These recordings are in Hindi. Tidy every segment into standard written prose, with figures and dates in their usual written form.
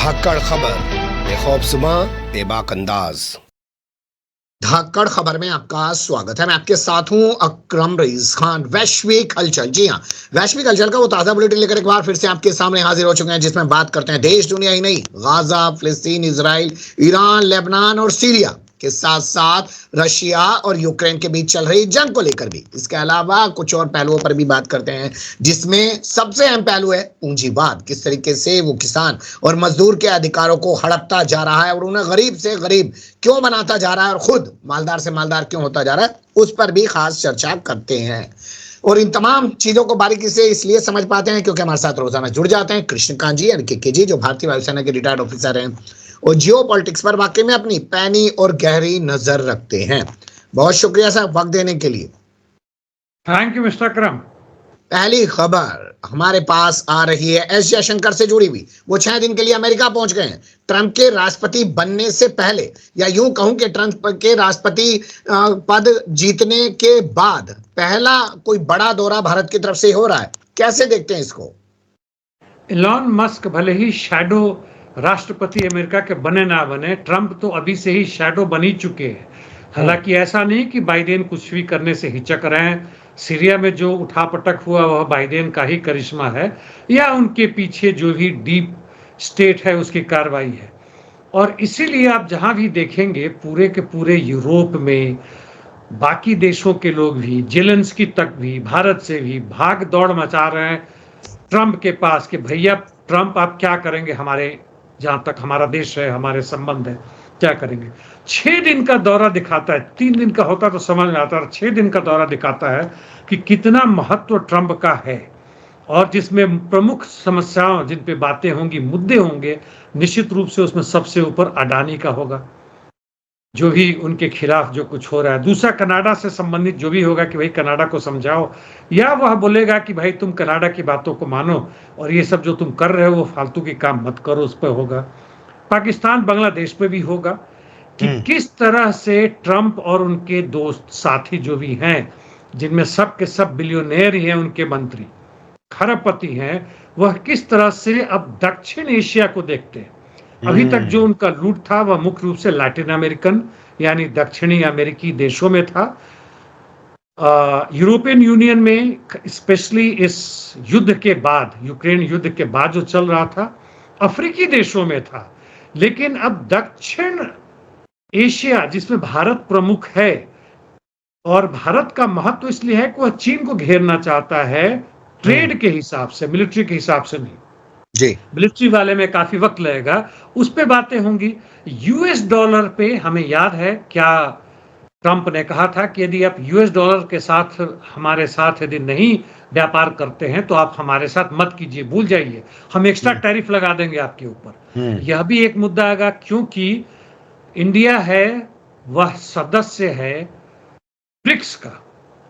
धाकड़ खबर, बेखौफजुमा बेबाक अंदाज। धाकड़ खबर में आपका स्वागत है। मैं आपके साथ हूं अकरम रईस खान। वैश्विक हलचल, जी हां, वैश्विक हलचल का वो ताजा बुलेटिन लेकर एक बार फिर से आपके सामने हाजिर हो चुके हैं, जिसमें बात करते हैं देश दुनिया ही नहीं, गाजा, फिलिस्तीन, इजराइल, ईरान, लेबनान और सीरिया के साथ साथ रशिया और यूक्रेन के बीच चल रही जंग को लेकर भी। इसके अलावा कुछ और पहलुओं पर भी बात करते हैं, जिसमें सबसे अहम पहलू है पूंजीवाद। किस तरीके से वो किसान और मजदूर के अधिकारों को हड़पता जा रहा है और उन्हें गरीब से गरीब क्यों बनाता जा रहा है और खुद मालदार से मालदार क्यों होता जा रहा है, उस पर भी खास चर्चा करते हैं। और इन तमाम चीजों को बारीकी से इसलिए समझ पाते हैं क्योंकि हमारे साथ रोजाना जुड़ जाते हैं कृष्णकांत जी यानी के जी, जो भारतीय वायुसेना के रिटायर्ड ऑफिसर हैं और जियो पॉलिटिक्स पर वाकई में अपनी पैनी और गहरी नजर रखते हैं। बहुत शुक्रिया सर वक्त देने के लिए। थैंक यू मिस्टर अकरम। पहली खबर हमारे पास आ रही है एस जयशंकर से जुड़ी हुई। वो 6 दिन के लिए अमेरिका पहुंच गए हैं ट्रंप के राष्ट्रपति बनने से पहले, या यूं कहूं कि ट्रंप के राष्ट्रपति पद जीतने के बाद पहला कोई बड़ा दौरा भारत की तरफ से हो रहा है। कैसे देखते हैं इसको? इलॉन मस्क भले ही शैडो राष्ट्रपति अमेरिका के बने ना बने, ट्रंप तो अभी से ही शैडो बन ही चुके हैं। हालांकि ऐसा नहीं कि बाइडेन कुछ भी करने से हिचक रहे हैं। सीरिया में जो उठापटक हुआ वह बाइडेन का ही करिश्मा है, या उनके पीछे जो भी डीप स्टेट है उसकी कार्रवाई है। और इसीलिए आप जहां भी देखेंगे पूरे के पूरे यूरोप में बाकी देशों के लोग भी, जेलेंस्की तक भी भारत से भी भाग दौड़ मचा रहे हैं ट्रंप के पास कि भैया ट्रंप आप क्या करेंगे, हमारे जहां तक हमारा देश है, हमारे संबंध है, क्या करेंगे। 6 दिन का दौरा दिखाता है, 3 दिन का होता तो समझ में आता है, 6 दिन का दौरा दिखाता है कि कितना महत्व ट्रंप का है। और जिसमें प्रमुख समस्याओं जिन पे बातें होंगी, मुद्दे होंगे, निश्चित रूप से उसमें सबसे ऊपर अडानी का होगा, जो भी उनके खिलाफ जो कुछ हो रहा है। दूसरा कनाडा से संबंधित जो भी होगा कि भाई कनाडा को समझाओ, या वह बोलेगा कि भाई तुम कनाडा की बातों को मानो और ये सब जो तुम कर रहे हो वो फालतू के काम मत करो, उस पर होगा। पाकिस्तान बांग्लादेश पे भी होगा कि किस तरह से ट्रंप और उनके दोस्त साथी जो भी हैं, जिनमें सब के सब बिलियनेयर ही हैं, उनके मंत्री खरबपति हैं, वह किस तरह से अब दक्षिण एशिया को देखते हैं। अभी तक जो उनका लूट था वह मुख्य रूप से लैटिन अमेरिकन यानी दक्षिणी अमेरिकी देशों में था। यूरोपियन यूनियन में स्पेशली इस युद्ध के बाद, यूक्रेन युद्ध के बाद जो चल रहा था, अफ्रीकी देशों में था। लेकिन अब दक्षिण एशिया, जिसमें भारत प्रमुख है, और भारत का महत्व इसलिए है कि वह चीन को घेरना चाहता है ट्रेड के हिसाब से, मिलिट्री के हिसाब से नहीं। जी, मिलिट्री वाले में काफी वक्त लगेगा, उस पे बातें होंगी। यूएस डॉलर पे हमें याद है क्या ट्रंप ने कहा था कि यदि आप यूएस डॉलर के साथ हमारे साथ यदि नहीं व्यापार करते हैं तो आप हमारे साथ मत कीजिए, भूल जाइए, हम एक्स्ट्रा टैरिफ लगा देंगे आपके ऊपर। यह भी एक मुद्दा आएगा क्योंकि इंडिया है वह सदस्य है ब्रिक्स का,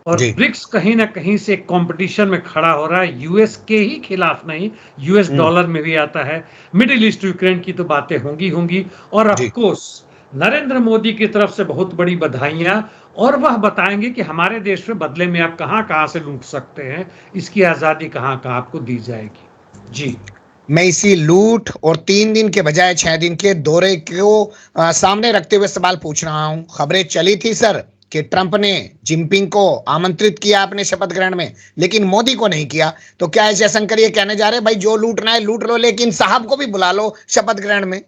और ब्रिक्स कहीं ना कहीं से कंपटीशन में खड़ा हो रहा है, यूएस के ही खिलाफ नहीं, यूएस डॉलर में भी आता है। मिडिल ईस्ट यूक्रेन की तो बातें होंगी और ऑफ कोर्स नरेंद्र मोदी की तरफ से बहुत बड़ी बधाइयां, और वह बताएंगे कि हमारे देश में बदले में आप कहां कहां से लूट सकते हैं, इसकी आजादी कहां कहां आपको दी जाएगी। जी, मैं इसी लूट और 3 दिन के बजाय 6 दिन के दौरे को सामने रखते हुए सवाल पूछ रहा हूं। खबरें चली थी सर कि ट्रंप ने जिनपिंग को आमंत्रित किया अपने शपथ ग्रहण में, लेकिन मोदी को नहीं किया। तो क्या एस जयशंकर ये कहने जा रहे हैं भाई जो लूटना है लूट लो, लेकिन साहब को भी बुला लो शपथ ग्रहण में?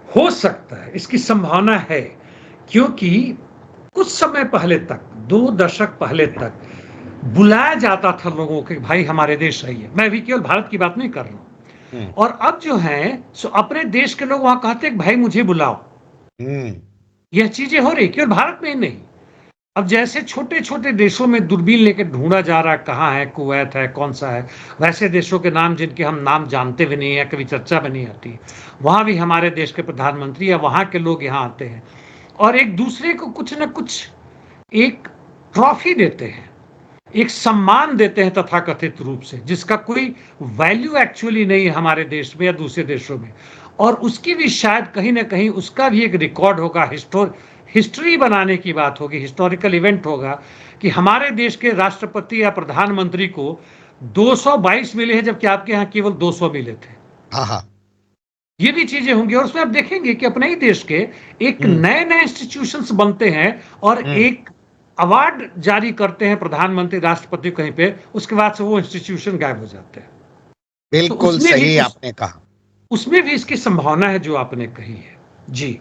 हो सकता है, इसकी संभावना है, क्योंकि कुछ समय पहले तक, 2 दशक पहले तक बुलाया जाता था लोगों के, भाई हमारे देश आइए। मैं भी केवल भारत की बात नहीं कर रहा हूं। और अब जो है सो अपने देश के लोग वहां कहते हैं भाई मुझे बुलाओ। यह चीजें हो रही केवल भारत में ही नहीं। अब जैसे छोटे छोटे देशों में दूरबीन लेकर ढूंढा जा रहा है कहाँ है, कुवैत है, कौन सा है, वैसे देशों के नाम जिनके हम नाम जानते भी नहीं है, कभी चर्चा भी नहीं आती, वहां भी हमारे देश के प्रधानमंत्री या वहां के लोग यहाँ आते हैं और एक दूसरे को कुछ न कुछ एक ट्रॉफी देते हैं, एक सम्मान देते हैं तथाकथित रूप से, जिसका कोई वैल्यू एक्चुअली नहीं है हमारे देश में या दूसरे देशों में। और उसकी भी शायद कहीं ना कहीं उसका भी एक रिकॉर्ड होगा, हिस्ट्री बनाने की बात होगी, हिस्टोरिकल इवेंट होगा कि हमारे देश के राष्ट्रपति या प्रधानमंत्री को 222 मिले हैं, जबकि आपके यहाँ केवल 200 मिले थे। हाँ हाँ, ये भी चीजें होंगी और उसमें आप देखेंगे कि अपने ही देश के एक नए नए इंस्टीट्यूशंस बनते हैं और एक अवार्ड जारी करते हैं प्रधानमंत्री राष्ट्रपति कहीं पे, उसके बाद से वो इंस्टीट्यूशन गायब हो जाते हैं। तो बिल्कुल सही आपने कहा। उसमें भी इसकी संभावना है जो आपने कही है। जी,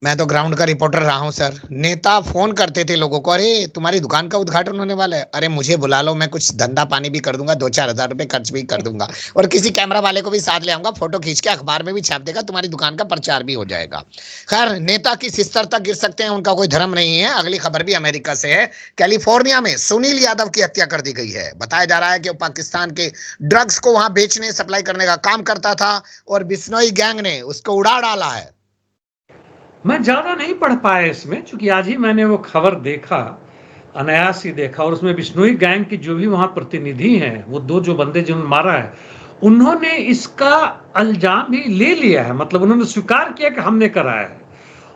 मैं तो ग्राउंड का रिपोर्टर रहा हूं सर। नेता फोन करते थे लोगों को, अरे तुम्हारी दुकान का उद्घाटन होने वाला है, अरे मुझे बुला लो, मैं कुछ धंधा पानी भी कर दूंगा, 2-4 हज़ार रुपए खर्च भी कर दूंगा, और किसी कैमरा वाले को भी साथ ले आऊंगा, फोटो खींच के अखबार में भी छाप देगा, तुम्हारी दुकान का प्रचार भी हो जाएगा। खैर, नेता किस स्तर तक गिर सकते हैं उनका कोई धर्म नहीं है। अगली खबर भी अमेरिका से है। कैलिफोर्निया में सुनील यादव की हत्या कर दी गई है। बताया जा रहा है कि वो पाकिस्तान के ड्रग्स को वहां बेचने सप्लाई करने का काम करता था और बिश्नोई गैंग ने उसको उड़ा डाला है। मैं ज्यादा नहीं पढ़ पाया इसमें, क्योंकि आज ही मैंने वो खबर देखा, अनायास ही देखा, और उसमें बिश्नोई गैंग की जो भी वहां प्रतिनिधि हैं, वो 2 जो बंदे जिन्होंने मारा है, उन्होंने इसका इल्जाम भी ले लिया है। मतलब उन्होंने स्वीकार किया कि हमने कराया है।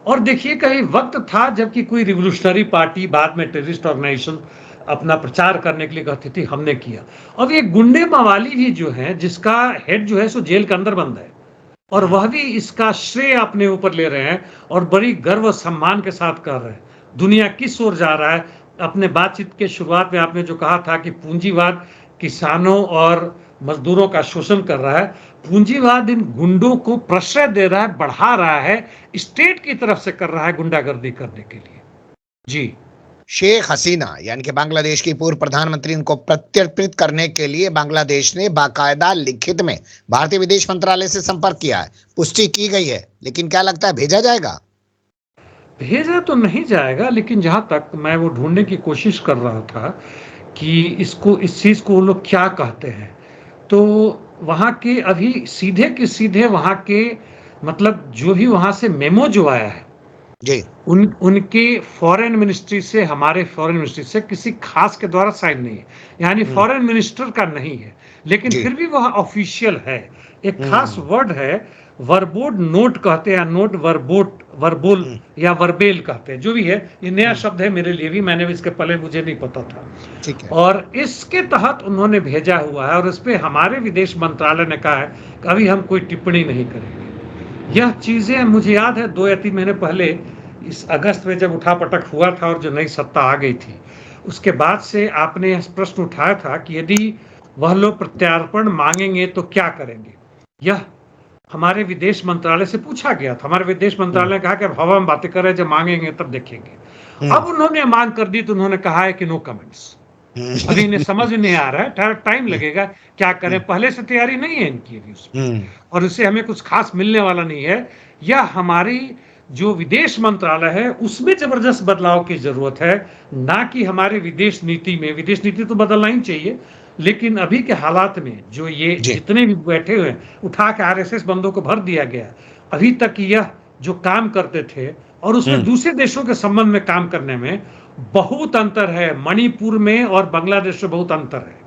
और देखिए, कहीं वक्त था जबकि कोई रिवोल्यूशनरी पार्टी, बाद में टेररिस्ट ऑर्गेनाइजेशन, अपना प्रचार करने के लिए कहती थी हमने किया। अब ये गुंडे मवाली भी जो है, जिसका हेड जो है सो जेल के अंदर बंद है, और वह भी इसका श्रेय अपने ऊपर ले रहे हैं और बड़ी गर्व और सम्मान के साथ कर रहे हैं। दुनिया किस ओर जा रहा है? अपने बातचीत के शुरुआत में आपने जो कहा था कि पूंजीवाद किसानों और मजदूरों का शोषण कर रहा है, पूंजीवाद इन गुंडों को प्रश्रय दे रहा है, बढ़ा रहा है, स्टेट की तरफ से कर रहा है गुंडागर्दी करने के लिए। जी, शेख हसीना यानी कि बांग्लादेश की पूर्व प्रधानमंत्री, उनको प्रत्यर्पित करने के लिए बांग्लादेश ने बाकायदा लिखित में भारतीय विदेश मंत्रालय से संपर्क किया है। पुष्टि की गई है, लेकिन क्या लगता है भेजा जाएगा? भेजा तो नहीं जाएगा, लेकिन जहां तक मैं वो ढूंढने की कोशिश कर रहा था कि इसको, इस चीज को वो लोग क्या कहते हैं, तो वहां के अभी सीधे के सीधे वहां के, मतलब जो भी वहां से मेमो जो आया है, जी, उनके फॉरेन मिनिस्ट्री से, हमारे फॉरेन मिनिस्ट्री से किसी खास के द्वारा साइन नहीं है, यानी फॉरेन मिनिस्टर का नहीं है, लेकिन जी, फिर भी वह ऑफिशियल है। एक खास वर्ड है, वर्बोड नोट कहते हैं, नोट वर्बोट, वर्बोल या वर्बेल कहते हैं, जो भी है, ये नया शब्द है मेरे लिए भी, मैंने भी इसके पहले मुझे नहीं पता था। ठीक है। और इसके तहत उन्होंने भेजा हुआ है और इस पे हमारे विदेश मंत्रालय ने कहा है कि अभी हम कोई टिप्पणी नहीं करेंगे। यह चीजें मुझे याद है 2 या 3 महीने पहले, इस अगस्त में जब उठापटक हुआ था और जो नई सत्ता आ गई थी, उसके बाद से आपने यह प्रश्न उठाया था कि यदि वह लोग प्रत्यार्पण मांगेंगे तो क्या करेंगे। यह हमारे विदेश मंत्रालय से पूछा गया था। हमारे विदेश मंत्रालय ने कहा कि अब हवा में बातें कर रहे हैं, जब मांगेंगे तब देखेंगे। अब उन्होंने मांग कर दी तो उन्होंने कहा है कि नो कमेंट्स। अभी इन्हें समझ नहीं आ रहा है, टाइम लगेगा, क्या करें, पहले से तैयारी नहीं है इनकी अभी उसमें, और इससे हमें कुछ खास मिलने वाला नहीं है। यह हमारी जो विदेश मंत्रालय है उसमें जबरदस्त बदलाव की जरूरत है, ना कि हमारे विदेश नीति में। विदेश नीति तो बदलना ही चाहिए, लेकिन अभी के हालात में जो ये जितने भी बैठे हुए हैं, उठा के आरएसएस बंदों को भर दिया गया। अभी तक यह जो काम करते थे और उसमें दूसरे देशों के संबंध में काम करने में बहुत अंतर है। मणिपुर में और बांग्लादेश में बहुत अंतर है,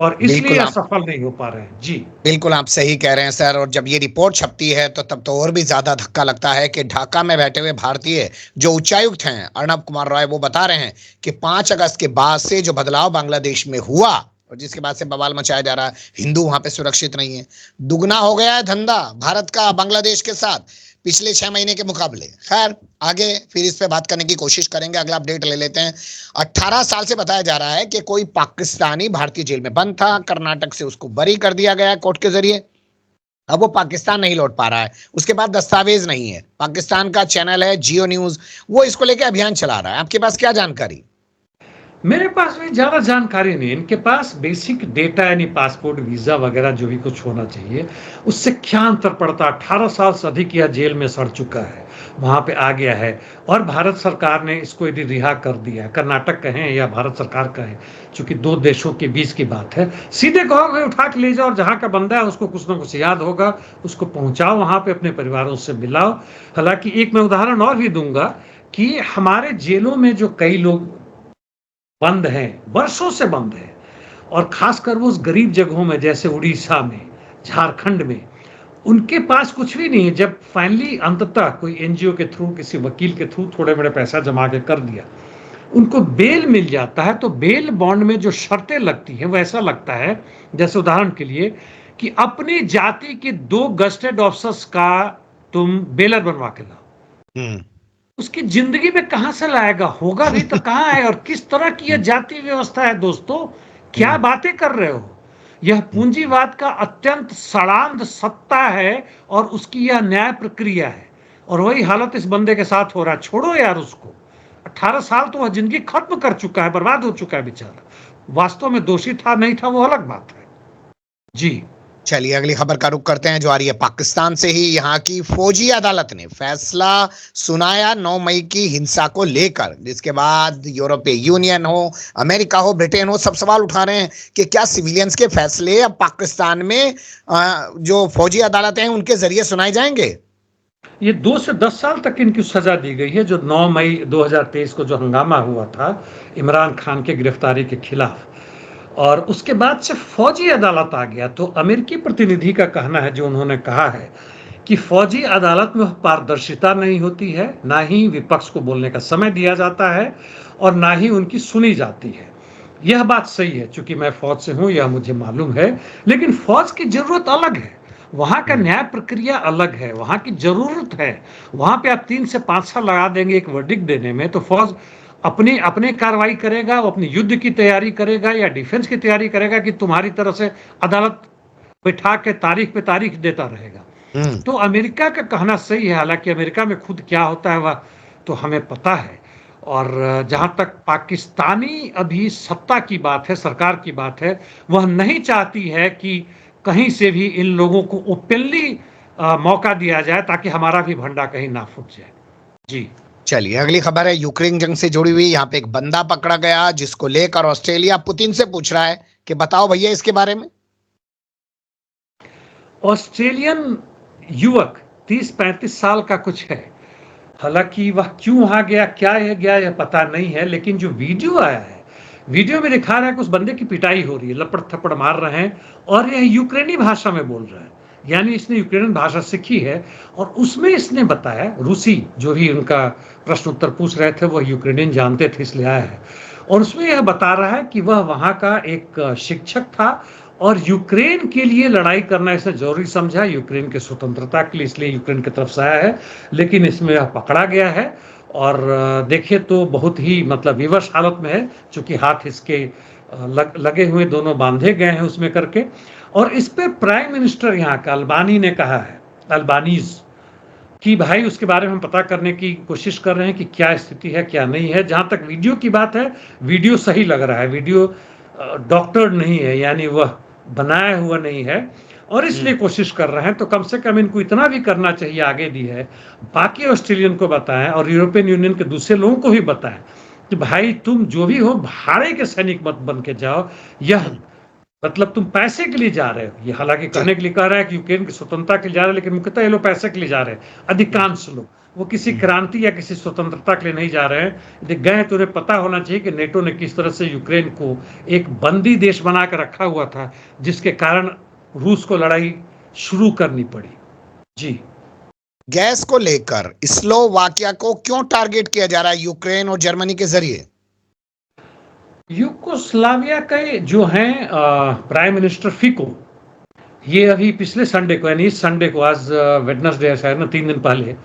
और इसलिए असफल नहीं हो पा रहे हैं। जी, बिल्कुल आप सही कह रहे हैं सर। और जब ये रिपोर्ट छपती है तो तब तो और भी ज्यादा धक्का लगता है कि ढाका में बैठे हुए भारतीय जो उच्चायुक्त हैं अर्णब कुमार रॉय, वो बता रहे हैं कि 5 अगस्त के बाद से जो बदलाव बांग्लादेश में हुआ और जिसके बाद से बवाल मचाया जा रहा है, हिंदू वहां पे सुरक्षित नहीं है, दुगना हो गया है धंधा भारत का बांग्लादेश के साथ पिछले 6 महीने के मुकाबले। खैर, आगे फिर इस पे बात करने की कोशिश करेंगे। अगला अपडेट ले लेते हैं। 18 साल से बताया जा रहा है कि कोई पाकिस्तानी भारतीय जेल में बंद था, कर्नाटक से उसको बरी कर दिया गया कोर्ट के जरिए। अब वो पाकिस्तान नहीं लौट पा रहा है, उसके पास दस्तावेज नहीं है। पाकिस्तान का चैनल है जियो न्यूज, वो इसको लेकर अभियान चला रहा है। आपके पास क्या जानकारी? मेरे पास भी ज्यादा जानकारी नहीं। इनके पास बेसिक डेटा, यानी पासपोर्ट, वीजा वगैरह जो भी कुछ होना चाहिए, उससे क्या अंतर पड़ता। 18 साल से अधिक यह जेल में सड़ चुका है, वहां पे आ गया है, और भारत सरकार ने इसको यदि रिहा कर दिया, कर्नाटक कहें या भारत सरकार कहें, चूंकि 2 देशों के बीच की बात है, सीधे कहोगे उठा के ले जाओ, और जहां का बंदा है उसको कुछ ना कुछ याद होगा, उसको पहुंचाओ वहां पे, अपने परिवारों से मिलाओ। हालांकि एक मैं उदाहरण और भी दूंगा कि हमारे जेलों में जो कई लोग बंद हैं, वर्षों से बंद है, और खासकर वो उस गरीब जगहों में जैसे उड़ीसा में, झारखंड में, उनके पास कुछ भी नहीं है। जब फाइनली अंततः कोई एनजीओ के थ्रू, किसी वकील के थ्रू थोड़े बड़े पैसा जमा के कर दिया, उनको बेल मिल जाता है, तो बेल बॉन्ड में जो शर्तें लगती हैं वो ऐसा लगता है, जैसे उदाहरण के लिए कि अपनी जाति के 2 गस्टेड ऑफिसर्स का तुम बेलर बनवा के लाओ। उसकी जिंदगी में कहां से लाएगा? होगा भी तो कहां है? और किस तरह की यह जाति व्यवस्था है दोस्तों? क्या बातें कर रहे हो? यह पूंजीवाद का अत्यंत सड़ांध सत्ता है और उसकी यह न्याय प्रक्रिया है, और वही हालत इस बंदे के साथ हो रहा है। छोड़ो यार उसको, 18 साल तो वह जिंदगी खत्म कर चुका है, बर्बाद हो चुका है बेचारा। वास्तव में दोषी था नहीं था वो अलग बात है। जी चलिए अगली खबर का रुख करते हैं, जो आ रही है पाकिस्तान से ही। यहाँ की फौजी अदालत ने फैसला सुनाया 9 मई की हिंसा को लेकर, जिसके बाद यूरोपीय यूनियन हो, अमेरिका हो, ब्रिटेन हो, सब सवाल उठा रहे हैं कि क्या सिविलियंस के फैसले अब पाकिस्तान में जो फौजी अदालतें हैं उनके जरिए सुनाए जाएंगे। ये 2 से 10 साल तक इनकी सजा दी गई है। जो 9 मई 2023 को जो हंगामा हुआ था इमरान खान के गिरफ्तारी के खिलाफ, और उसके बाद से फौजी अदालत आ गया। तो अमेरिकी प्रतिनिधि का कहना है, जो उन्होंने कहा है कि फौजी अदालत में पारदर्शिता नहीं होती है, ना ही विपक्ष को बोलने का समय दिया जाता है और ना ही उनकी सुनी जाती है। यह बात सही है, चूंकि मैं फौज से हूं, यह मुझे मालूम है। लेकिन फौज की जरूरत अलग है, वहां का न्याय प्रक्रिया अलग है, वहां की जरूरत है। वहां पे आप 3 से 5 साल लगा देंगे एक वर्डिक्ट देने में, तो फौज अपनी अपने कार्रवाई करेगा, वो अपनी युद्ध की तैयारी करेगा या डिफेंस की तैयारी करेगा, कि तुम्हारी तरह से अदालत बैठा के तारीख पे तारीख देता रहेगा। तो अमेरिका का कहना सही है, हालांकि अमेरिका में खुद क्या होता है वह तो हमें पता है। और जहां तक पाकिस्तानी अभी सत्ता की बात है, सरकार की बात है, वह नहीं चाहती है कि कहीं से भी इन लोगों को ओपनली मौका दिया जाए, ताकि हमारा भी भंडा कहीं ना फूट जाए। जी चलिए अगली खबर है यूक्रेन जंग से जुड़ी हुई। यहाँ पे एक बंदा पकड़ा गया, जिसको लेकर ऑस्ट्रेलिया पुतिन से पूछ रहा है कि बताओ भैया इसके बारे में। ऑस्ट्रेलियन युवक 30-35 साल का कुछ है। हालांकि वह क्यों वहां गया, क्या है गया, यह पता नहीं है। लेकिन जो वीडियो आया है, वीडियो में दिखा रहा है कि उस बंदे की पिटाई हो रही है, लपड़ थप्पड़ मार रहे हैं, और यह यूक्रेनी भाषा में बोल रहा है। यानी इसने यूक्रेनियन भाषा सीखी है, और उसमें इसने बताया, रूसी जो भी उनका प्रश्न उत्तर पूछ रहे थे वह यूक्रेनियन जानते थे इसलिए आया है, और उसमें यह बता रहा है कि वह वहां का एक शिक्षक था और यूक्रेन के लिए लड़ाई करना इसने जरूरी समझा, यूक्रेन की स्वतंत्रता के लिए, इसलिए यूक्रेन की तरफ से आया है। लेकिन इसमें यह पकड़ा गया है, और देखिए तो बहुत ही मतलब विवश हालत में है, चूंकि हाथ इसके लगे हुए दोनों बांधे गए हैं उसमें करके। और इस पे प्राइम मिनिस्टर यहाँ का अल्बानी ने कहा है, अल्बानीज, कि भाई उसके बारे में हम पता करने की कोशिश कर रहे हैं कि क्या स्थिति है क्या नहीं है। जहां तक वीडियो की बात है, वीडियो सही लग रहा है, वीडियो डॉक्टर नहीं है, यानी वह बनाया हुआ नहीं है, और इसलिए कोशिश कर रहे हैं। तो कम से कम इनको इतना भी करना चाहिए, आगे भी है, बाकी ऑस्ट्रेलियन को बताएं और यूरोपियन यूनियन के दूसरे लोगों को भी बताएं कि भाई तुम जो भी हो भाड़े के सैनिक मत बन के जाओ। यह मतलब तुम पैसे के लिए जा रहे हो, ये हालांकि कहने के लिए कह रहा है कि यूक्रेन की स्वतंत्रता के लिए जा रहे हैं, लेकिन मुख्यतः ये लोग पैसे के लिए जा रहे हैं। अधिकांश लोग वो किसी क्रांति या किसी स्वतंत्रता के लिए नहीं जा रहे हैं। यदि गए तो उन्हें पता होना चाहिए कि नेटो ने किस तरह से यूक्रेन को एक बंदी देश बना कर रखा हुआ था, जिसके कारण रूस को लड़ाई शुरू करनी पड़ी। जी गैस को लेकर स्लोवाकिया को क्यों टारगेट किया जा रहा है यूक्रेन और जर्मनी के जरिए? यूगोस्लाविया के जो हैं प्राइम मिनिस्टर फिको, ये अभी पिछले संडे को, यानी इस संडे को, आज वेडनेसडे है शायद ना, 3 दिन पहले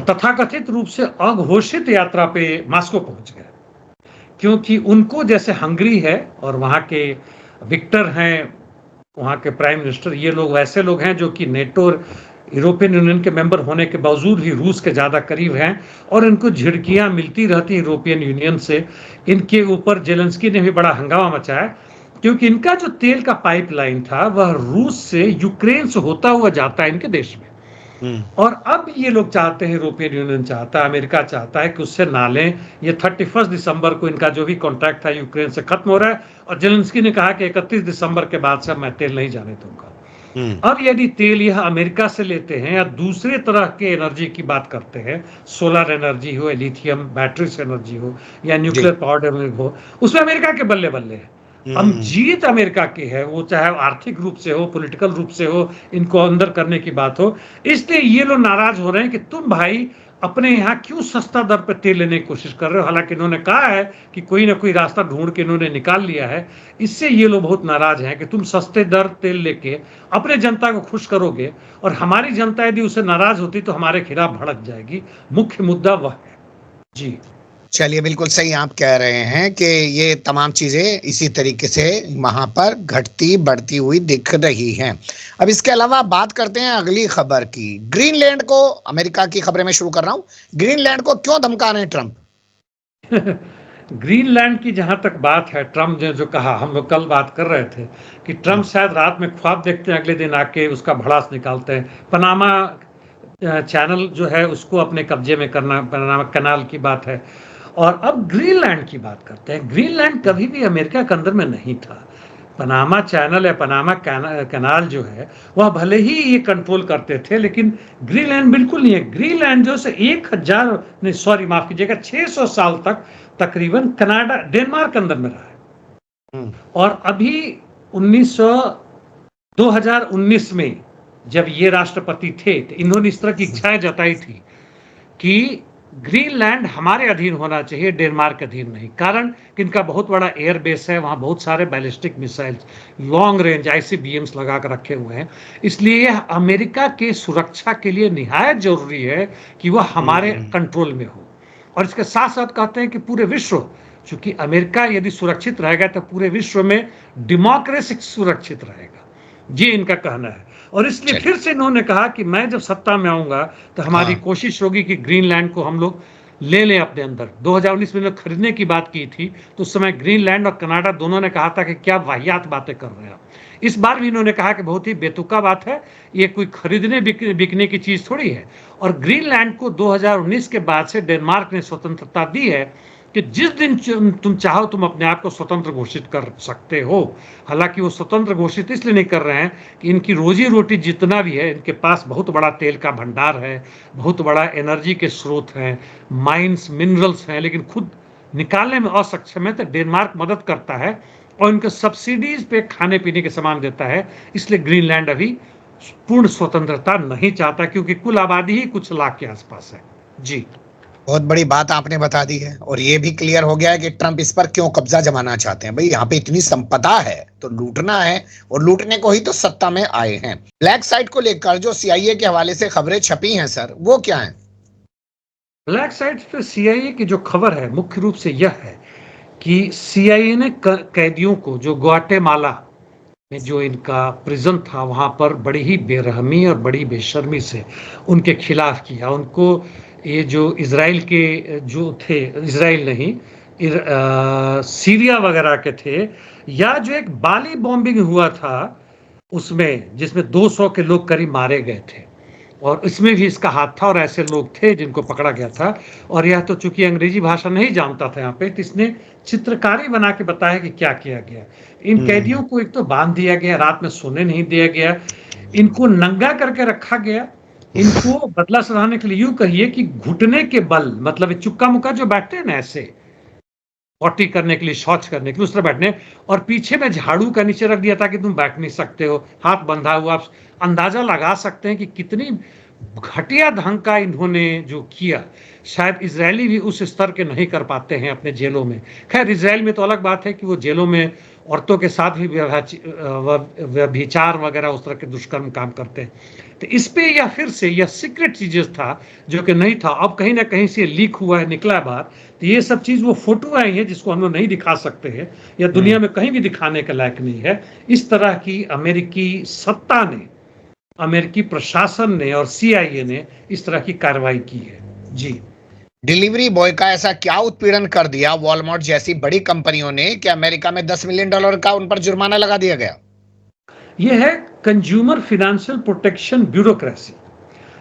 तथाकथित रूप से अघोषित यात्रा पे मॉस्को पहुंच गए। क्योंकि उनको, जैसे हंगरी है और वहां के विक्टर हैं वहां के प्राइम मिनिस्टर, ये लोग वैसे लोग हैं जो कि नेटो यूरोपियन यूनियन के मेंबर होने के बावजूद भी रूस के ज़्यादा करीब हैं, और इनको झिड़कियां मिलती रहती यूरोपियन यूनियन से। इनके ऊपर जेलेंस्की ने भी बड़ा हंगामा मचाया, क्योंकि इनका जो तेल का पाइपलाइन था वह रूस से यूक्रेन से होता हुआ जाता है इनके देश में। और अब ये लोग चाहते हैं, यूरोपियन यूनियन चाहता है, अमेरिका चाहता है कि उससे ना लें। ये 31 दिसंबर को इनका जो भी कॉन्ट्रैक्ट था यूक्रेन से खत्म हो रहा है, और जेलेंस्की ने कहा कि 31 दिसंबर के बाद से मैं तेल नहीं जाने दूंगा। अब यदि तेल यह अमेरिका से लेते हैं या दूसरे तरह के एनर्जी की बात करते हैं, सोलर एनर्जी हो, लिथियम बैटरी से एनर्जी हो, या न्यूक्लियर पावर एनर्जी हो, उसमें अमेरिका के बल्ले बल्ले है। हम जीत अमेरिका की है, वो चाहे आर्थिक रूप से हो, पॉलिटिकल रूप से हो, इनको अंदर करने की बात हो। इसलिए ये लोग नाराज हो रहे हैं कि तुम भाई अपने यहाँ क्यों सस्ता दर पे तेल लेने की कोशिश कर रहे हो? हालांकि इन्होंने कहा है कि कोई ना कोई रास्ता ढूंढ के इन्होंने निकाल लिया है। इससे ये लोग बहुत नाराज हैं कि तुम सस्ते दर तेल लेके अपने जनता को खुश करोगे और हमारी जनता यदि उससे नाराज होती तो हमारे खिलाफ भड़क जाएगी। मुख्य मुद्दा वह है। जी चलिए, बिल्कुल सही आप कह रहे हैं कि ये तमाम चीजें इसी तरीके से वहां पर घटती बढ़ती हुई दिख रही हैं। अब इसके अलावा बात करते हैं अगली खबर की। ग्रीनलैंड को, अमेरिका की खबरें मैं शुरू कर रहा हूं, ग्रीनलैंड को क्यों धमका रहे हैं ट्रंप? ग्रीनलैंड की जहां तक बात है, ट्रंप ने जो कहा, हम लोग कल बात कर रहे थे कि ट्रंप शायद रात में ख्वाब देखते हैं, अगले दिन आके उसका भड़ास निकालते हैं। पनामा चैनल जो है उसको अपने कब्जे में करना, पनामा कैनाल की बात है। और अब ग्रीनलैंड की बात करते हैं। ग्रीनलैंड कभी भी अमेरिका के अंदर में नहीं था। पनामा चैनल या पनामा कैनाल जो है वह भले ही ये कंट्रोल करते थे, लेकिन ग्रीनलैंड बिल्कुल नहीं है। ग्रीनलैंड जो से 1000 नहीं, सॉरी माफ कीजिएगा, 600 साल तक तकरीबन कनाडा, डेनमार्क के अंदर में रहा है। और अभी 2019 में जब ये राष्ट्रपति थे तो इन्होंने इस तरह की इच्छाएं जताई थी कि ग्रीनलैंड हमारे अधीन होना चाहिए, डेनमार्क के अधीन नहीं। कारण कि इनका बहुत बड़ा एयर बेस है, वहाँ बहुत सारे ballistic missiles, long range ICBMs लगा कर रखे हुए हैं। इसलिए अमेरिका के सुरक्षा के लिए निहायत जरूरी है कि वह हमारे कंट्रोल में हो। और इसके साथ साथ कहते हैं कि पूरे विश्व, चूंकि अमेरिका यदि सुरक्षित रहेगा तो पूरे विश्व में डेमोक्रेसी सुरक्षित रहेगा, ये इनका कहना है। और इसलिए फिर से इन्होंने कहा कि मैं जब सत्ता में आऊंगा तो हमारी कोशिश होगी कि ग्रीनलैंड को हम लोग ले लें अपने अंदर। 2019 में लोग खरीदने की बात की थी तो उस समय ग्रीनलैंड और कनाडा दोनों ने कहा था कि क्या वाहियात बातें कर रहे हैं। इस बार भी इन्होंने कहा कि बहुत ही बेतुका बात है, ये कोई खरीदने बिकने की चीज थोड़ी है। और ग्रीनलैंड को 2019 के बाद से डेनमार्क ने स्वतंत्रता दी है कि जिस दिन तुम चाहो तुम अपने आप को स्वतंत्र घोषित कर सकते हो। हालांकि वो स्वतंत्र घोषित इसलिए नहीं कर रहे हैं कि इनकी रोजी रोटी जितना भी है, इनके पास बहुत बड़ा तेल का भंडार है, बहुत बड़ा एनर्जी के स्रोत हैं, माइंस, मिनरल्स हैं, लेकिन खुद निकालने में असक्षम है। तो डेनमार्क मदद करता है और इनको सब्सिडीज पे खाने पीने के सामान देता है। इसलिए ग्रीनलैंड अभी पूर्ण स्वतंत्रता नहीं चाहता, क्योंकि कुल आबादी ही कुछ लाख के आसपास है। जी, बहुत बड़ी बात आपने बता दी है और ये भी क्लियर हो गया है कि ट्रंप इस पर क्यों कब्जा जमाना चाहते हैं। भाई, यहाँ पे इतनी संपदा है तो लूटना है, और लूटने को ही तो सत्ता में आए हैं। ब्लैक साइट को लेकर जो CIA के हवाले से खबरें छपी हैं सर, वो क्या है? ब्लैक साइट पे CIA की जो खबर है मुख्य रूप से यह है कि CIA ने कैदियों को, जो ग्वाटेमाला में जो इनका प्रिजन था वहां पर बड़ी ही बेरहमी और बड़ी बेशर्मी से उनके खिलाफ किया। उनको ये जो इजराइल के जो थे, इजराइल नहीं, सीरिया वगैरह के थे, या जो एक बाली बॉम्बिंग हुआ था उसमें, जिसमें 200 के लोग करीब मारे गए थे, और इसमें भी इसका हाथ था और ऐसे लोग थे जिनको पकड़ा गया था। और यह तो चूंकि अंग्रेजी भाषा नहीं जानता था यहाँ पे, तो इसने चित्रकारी बना के बताया कि क्या किया गया। इन कैदियों को एक तो बांध दिया गया, रात में सोने नहीं दिया गया, इनको नंगा करके रखा गया। इनको बदला सधारने के लिए यूं कहिए कि घुटने के बल, मतलब चुक्का मुक्का जो बैठते हैं ना ऐसे, पॉटी करने के लिए, शौच करने के लिए, उस तरह बैठने, और पीछे में झाड़ू का नीचे रख दिया था कि तुम बैठ नहीं सकते हो, हाथ बंधा हुआ। आप अंदाजा लगा सकते हैं कि कितनी घटिया ढंग का इन्होंने जो किया। शायद इजरायली भी उस स्तर के नहीं कर पाते हैं अपने जेलों में। खैर, इजराइल में तो अलग बात है कि वो जेलों में औरतों के साथ भी व्यभिचार वगैरह उस तरह के दुष्कर्म काम करते हैं। तो इस पे यह फिर से यह सीक्रेट चीजें था जो कि नहीं था, अब कहीं ना कहीं से लीक हुआ है, निकला बाहर। तो ये सब चीज, वो फोटो आई है जिसको हम लोग नहीं दिखा सकते हैं या दुनिया में कहीं भी दिखाने के लायक नहीं है। इस तरह की अमेरिकी सत्ता ने, अमेरिकी प्रशासन ने और CIA ने इस तरह की कार्रवाई की है। जी, डिलीवरी बॉय का ऐसा क्या उत्पीड़न कर दिया वॉलमार्ट जैसी बड़ी कंपनियों ने कि अमेरिका में $10 मिलियन का उन पर जुर्माना लगा दिया गया? यह है कंज्यूमर फाइनेंशियल प्रोटेक्शन ब्यूरोक्रेसी।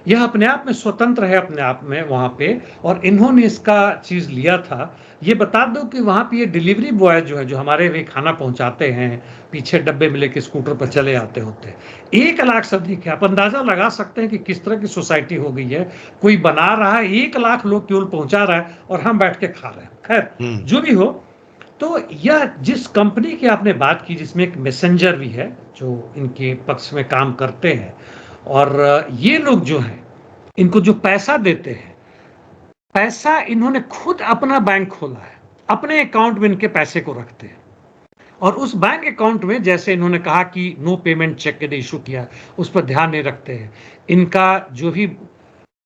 यह अपने आप में स्वतंत्र है, अपने आप में वहां पे, और इन्होंने इसका चीज लिया था। ये बता दो कि वहां पे ये डिलीवरी बॉय जो है, जो हमारे भी खाना पहुंचाते हैं, पीछे डब्बे में लेके स्कूटर पर चले आते होते हैं, 1 लाख से अधिक है। आप अंदाजा लगा सकते हैं कि किस तरह की सोसाइटी हो गई है। कोई बना रहा है, 1 लाख लोग केवल पहुंचा रहा है और हम बैठ के खा रहे हैं। खैर, जो भी हो, तो यह जिस कंपनी की आपने बात की, जिसमें एक मैसेंजर भी है जो इनके पक्ष में काम करते हैं, और ये लोग जो हैं, इनको जो पैसा देते हैं पैसा इन्होंने खुद अपना बैंक खोला है, अपने अकाउंट में इनके पैसे को रखते हैं और उस बैंक अकाउंट में जैसे इन्होंने कहा कि नो पेमेंट चेक ने इशू किया, उस पर ध्यान नहीं रखते हैं। इनका जो भी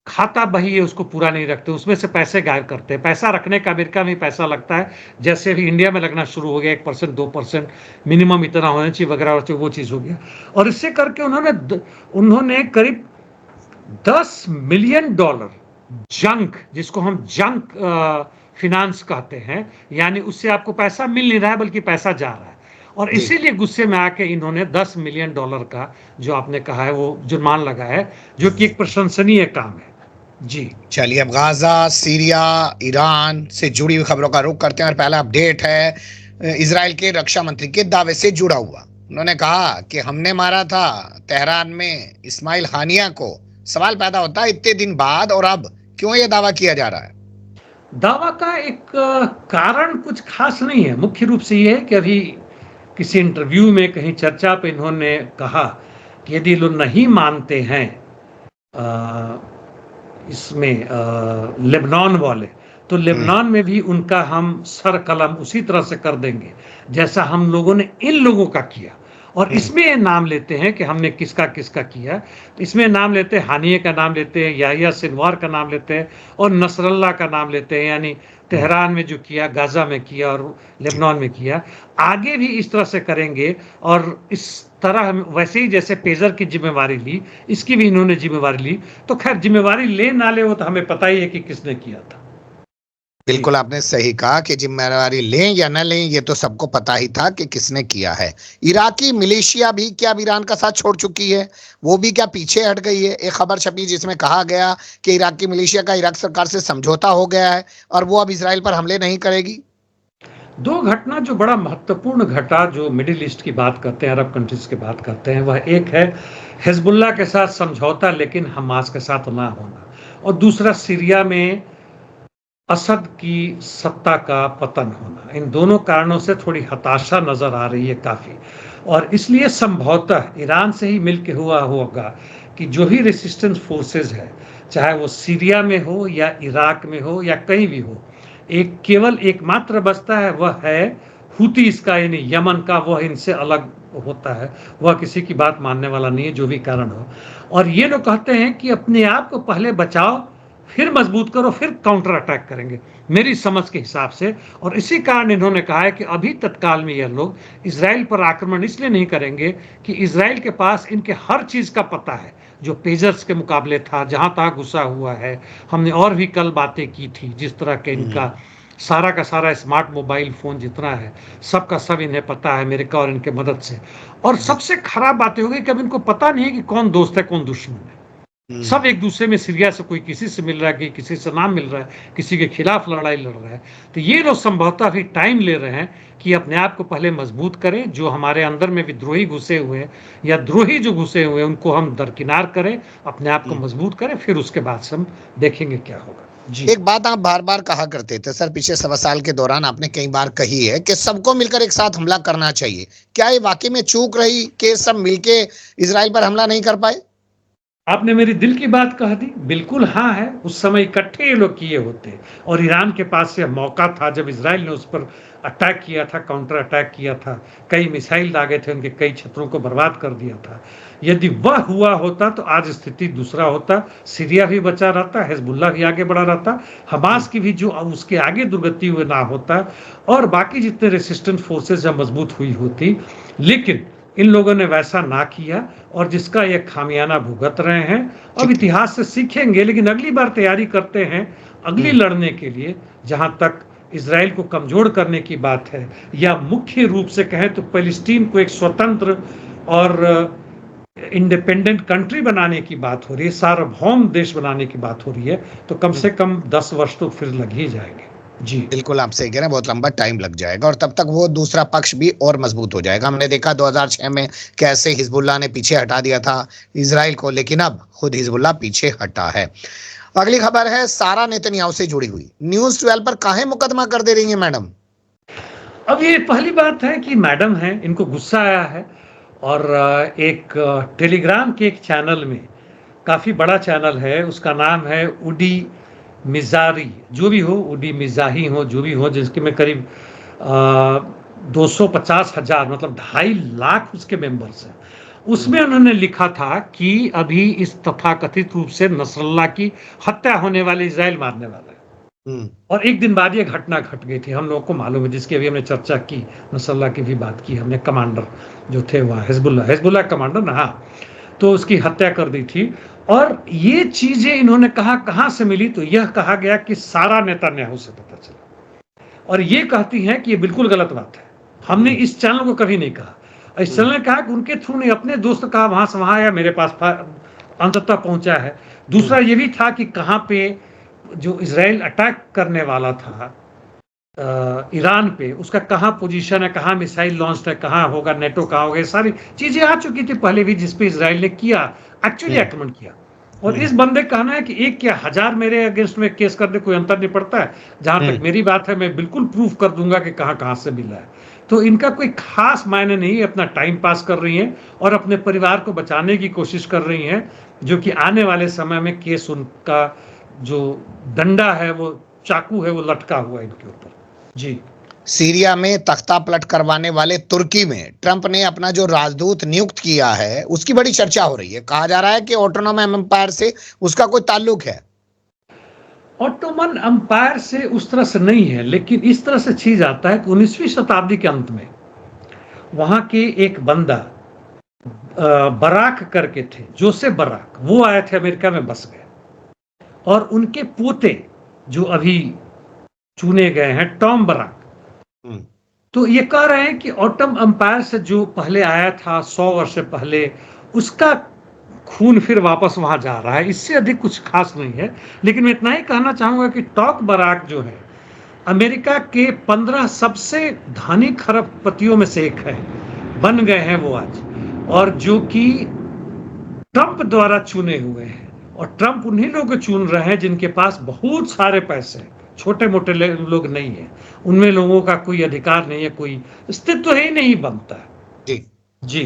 खाता बही है उसको पूरा नहीं रखते, उसमें से पैसे गायब करते हैं। पैसा रखने का अमेरिका में पैसा लगता है, जैसे अभी इंडिया में लगना शुरू हो गया, 1% 2% मिनिमम इतना होना चाहिए वगैरह, वो चीज़ हो गया। और इससे करके उन्होंने करीब $10 मिलियन जंक, जिसको हम जंक फिनांस कहते हैं, यानी उससे आपको पैसा मिल नहीं रहा है बल्कि पैसा जा रहा है, और इसीलिए गुस्से में आके इन्होंने $10 मिलियन का, जो आपने कहा है, वो जुर्मान लगाया है, जो कि एक प्रशंसनीय काम है। जी चलिए, अब गाजा, सीरिया, ईरान से जुड़ी हुई खबरों का रुख करते हैं और पहला अपडेट है इजराइल के रक्षा मंत्री के दावे से जुड़ा हुआ। उन्होंने कहा कि हमने मारा था तेहरान में इस्माइल हानिया को। सवाल पैदा होता है इतने दिन बाद और अब क्यों ये दावा किया जा रहा है? दावा का एक कारण कुछ खास नहीं है, मुख्य रूप से ये है कि अभी किसी इंटरव्यू में कहीं चर्चा पे इन्होंने कहा कि यदि लोग नहीं मानते हैं इसमें लेबनान वाले, तो लेबनान में भी उनका हम सर कलम उसी तरह से कर देंगे जैसा हम लोगों ने इन लोगों का किया। और इसमें नाम लेते हैं कि हमने किसका किसका किया, इसमें नाम लेते हैं, हानिये का नाम लेते हैं, याहिया सिनवार का नाम लेते हैं और नसरल्ला का नाम लेते हैं, यानी तेहरान में जो किया, गाजा में किया और लेबनान में किया। आगे भी इस तरह से करेंगे और इस तरह वैसे ही जैसे पेजर की जिम्मेवारी ली, इसकी भी इन्होंने जिम्मेवारी ली। तो खैर, जिम्मेवारी ले ना ले वो तो हमें पता ही है कि किसने किया था। बिल्कुल आपने सही कहा कि जिम्मेदारी लें या न लें ये तो सबको पता ही था कि किसने किया है। इराकी मिलिशिया भी क्या ईरान का साथ छोड़ चुकी है? वो भी क्या पीछे हट गई है? एक खबर छपी जिसमें कहा गया कि इराकी मिलिशिया का इराक सरकार से समझौता हो गया है और वो अब इजराइल पर हमले नहीं करेगी। दो घटना जो बड़ा महत्वपूर्ण घटा, जो मिडिल ईस्ट की बात करते हैं, अरब कंट्रीज की बात करते हैं, वह एक है हिजबुल्लाह के साथ समझौता लेकिन हमास के साथ ना होना, और दूसरा सीरिया में असद की सत्ता का पतन होना। इन दोनों कारणों से थोड़ी हताशा नजर आ रही है काफी, और इसलिए संभवतः ईरान से ही मिलके हुआ होगा कि जो भी रेसिस्टेंस फोर्सेस है, चाहे वो सीरिया में हो या इराक में हो या कहीं भी हो, केवल एकमात्र बचता है, वह है हुतीस का, यानी यमन का। वह इनसे अलग होता है, वह किसी की बात मानने वाला नहीं है, जो भी कारण हो। और ये लोग कहते हैं कि अपने आप को पहले बचाओ, फिर मजबूत करो, फिर काउंटर अटैक करेंगे, मेरी समझ के हिसाब से। और इसी कारण इन्होंने कहा है कि अभी तत्काल में यह लोग इजराइल पर आक्रमण इसलिए नहीं करेंगे कि इजराइल के पास इनके हर चीज का पता है, जो पेजर्स के मुकाबले था, जहां तक घुसा हुआ है। हमने और भी कल बातें की थी, जिस तरह के इनका सारा का सारा स्मार्ट मोबाइल फोन जितना है, सबका सब इन्हें पता है अमेरिका और इनके मदद से। और सबसे खराब बात हो गई कि अब इनको पता नहीं है कि कौन दोस्त है कौन दुश्मन है। सब एक दूसरे में, सीरिया से कोई किसी से मिल रहा है, किसी से ना मिल रहा है, किसी के खिलाफ लड़ाई लड़ रहा है। तो ये लोग संभवतः अभी टाइम ले रहे हैं कि अपने आप को पहले मजबूत करें, जो हमारे अंदर में विद्रोही घुसे हुए हैं या द्रोही जो घुसे हुए हैं उनको हम दरकिनार करें, अपने आप को मजबूत करें, फिर उसके बाद से हम देखेंगे क्या होगा। जी, एक बात आप बार बार कहा करते थे सर, पिछले 1.25 साल के दौरान आपने कई बार कही है कि सबको मिलकर एक साथ हमला करना चाहिए। क्या ये वाकई में चूक रही कि सब मिलके इजराइल पर हमला नहीं कर पाए? आपने मेरी दिल की बात कह दी। बिल्कुल हाँ है, उस समय इकट्ठे ये लोग किए होते, और ईरान के पास यह मौका था जब इजराइल ने उस पर अटैक किया था, काउंटर अटैक किया था, कई मिसाइल दागे थे, उनके कई छत्रों को बर्बाद कर दिया था। यदि वह हुआ होता तो आज स्थिति दूसरा होता, सीरिया भी बचा रहता, हिजबुल्लाह भी आगे बढ़ा रहता, हमास की भी जो उसके आगे दुर्गति हुए ना होता, और बाकी जितने रेसिस्टेंट फोर्सेज जब मजबूत हुई होती। लेकिन इन लोगों ने वैसा ना किया, और जिसका ये खामियाना भुगत रहे हैं। अब इतिहास से सीखेंगे, लेकिन अगली बार तैयारी करते हैं अगली लड़ने के लिए। जहां तक इजराइल को कमजोर करने की बात है, या मुख्य रूप से कहें तो पैलेस्टीन को एक स्वतंत्र और इंडिपेंडेंट कंट्री बनाने की बात हो रही है, सार्वभौम देश बनाने की बात हो रही है, तो कम से कम 10 वर्ष तो फिर लग ही जाएंगे। जी बिल्कुल आप सही कह रहे हैं, बहुत लंबा टाइम लग जाएगा और तब तक वो दूसरा पक्ष भी और मजबूत हो जाएगा। हमने देखा 2006 में कैसे हिजबुल्लाह ने पीछे हटा दिया था इजराइल को, लेकिन अब खुद हिजबुल्लाह पीछे हटा है। अगली खबर है सारा नेतन्याहू से जुड़ी हुई। न्यूज़ 12 पर काहे मुकदमा कर दे रही है मैडम? अब ये पहली बात है कि मैडम है, इनको गुस्सा आया है, और एक टेलीग्राम के एक चैनल में, काफी बड़ा चैनल है, उसका नाम है उडी मिजारी जो भी हो, उडी मिजाही हो, जो भी हो, जिसके में करीब 250,000 मतलब 2.5 लाख उसके मेंबर्स हैं। उसमें उन्होंने लिखा था कि अभी इस तथाकथित रूप से नसरल्ला की हत्या होने वाली इजराइल मारने वाला है। और एक दिन बाद ये घटना घट गई थी, हम लोगों को मालूम है, जिसकी अभी हमने चर्चा की, नसरल्ला की भी बात की हमने, कमांडर जो थे वहाँ हिजबुल्लाह कमांडर ना, हाँ, तो उसकी हत्या कर दी थी। और ये चीजें इन्होंने कहा कहां से मिली, तो यह कहा गया कि सारा नेतान्याहू से पता चला। और ये कहती हैं कि ये बिल्कुल गलत बात है, हमने इस चैनल को कभी नहीं कहा। इस चैनल ने कहा कि उनके थ्रू नहीं, अपने दोस्त कहा वहां से वहां आया, मेरे पास अंततः पहुंचा है। दूसरा ये भी था कि कहां पे जो इजराइल अटैक करने वाला था ईरान पे, उसका कहाँ पोजीशन है, कहाँ मिसाइल लॉन्च है, कहाँ होगा, नेटो कहाँ होगा, ये सारी चीजें आ चुकी थी पहले भी, जिसपे इजराइल ने किया एक्चुअली आक्रमण किया। और इस बंदे का कहना है कि एक क्या 1000 मेरे अगेंस्ट में केस कर दे, कोई अंतर नहीं पड़ता है। जहां तक मेरी बात है, मैं बिल्कुल प्रूफ कर दूंगा कि कहाँ कहाँ से मिला है। तो इनका कोई खास मायने नहीं है, अपना टाइम पास कर रही हैं और अपने परिवार को बचाने की कोशिश कर रही हैं, जो कि आने वाले समय में केस, उनका जो डंडा है, वो चाकू है, वो लटका हुआ है इनके ऊपर। जी। सीरिया में तख्ता पलट करवाने वाले तुर्की में ट्रंप ने अपना जो राजदूत नियुक्त किया है, उसकी बड़ी चर्चा हो रही है। कहा जा रहा है कि ऑटोनोमस एम्पायर से उसका कोई ताल्लुक है। ऑटोमन एम्पायर से उस तरह से नहीं है, लेकिन इस तरह से चीज आता है कि 19वीं शताब्दी के अंत में वहां के एक बंदा बराक करके थे, जोसेफ बराक, वो आए थे, अमेरिका में बस गए। और उनके पोते जो अभी चुने गए हैं, टॉम बराक, तो ये कह रहे हैं कि ऑटोमन एम्पायर से जो पहले आया था 100 वर्ष से पहले, उसका खून फिर वापस वहां जा रहा है। इससे अधिक कुछ खास नहीं है। लेकिन मैं इतना ही कहना चाहूंगा कि टॉक बराक जो है, अमेरिका के 15 सबसे धनी खरबपतियों में से एक है, बन गए हैं वो आज, और जो कि ट्रंप द्वारा चुने हुए हैं। और ट्रंप उन्हीं लोगों को चुन रहे हैं जिनके पास बहुत सारे पैसे हैं, छोटे मोटे लोग नहीं है, उनमें लोगों का कोई अधिकार नहीं है, कोई अस्तित्व ही नहीं बनता है। जी जी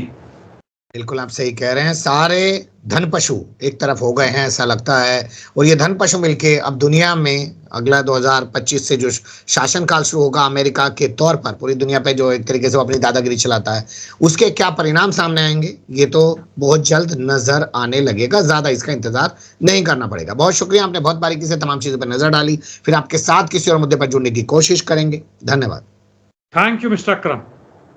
बिल्कुल, आप सही कह रहे हैं। सारे धन पशु एक तरफ हो गए हैं, ऐसा लगता है। और ये धन पशु मिलके अब दुनिया में अगला 2025 से जो शासनकाल शुरू होगा अमेरिका के तौर पर, पूरी दुनिया पे जो एक तरीके से वो अपनी दादागिरी चलाता है, उसके क्या परिणाम सामने आएंगे, ये तो बहुत जल्द नजर आने लगेगा। ज्यादा इसका इंतजार नहीं करना पड़ेगा। बहुत शुक्रिया, आपने बहुत बारीकी से तमाम चीजों पर नजर डाली। फिर आपके साथ किसी और मुद्दे पर जुड़ने की कोशिश करेंगे। धन्यवाद। Thank you mister Akram.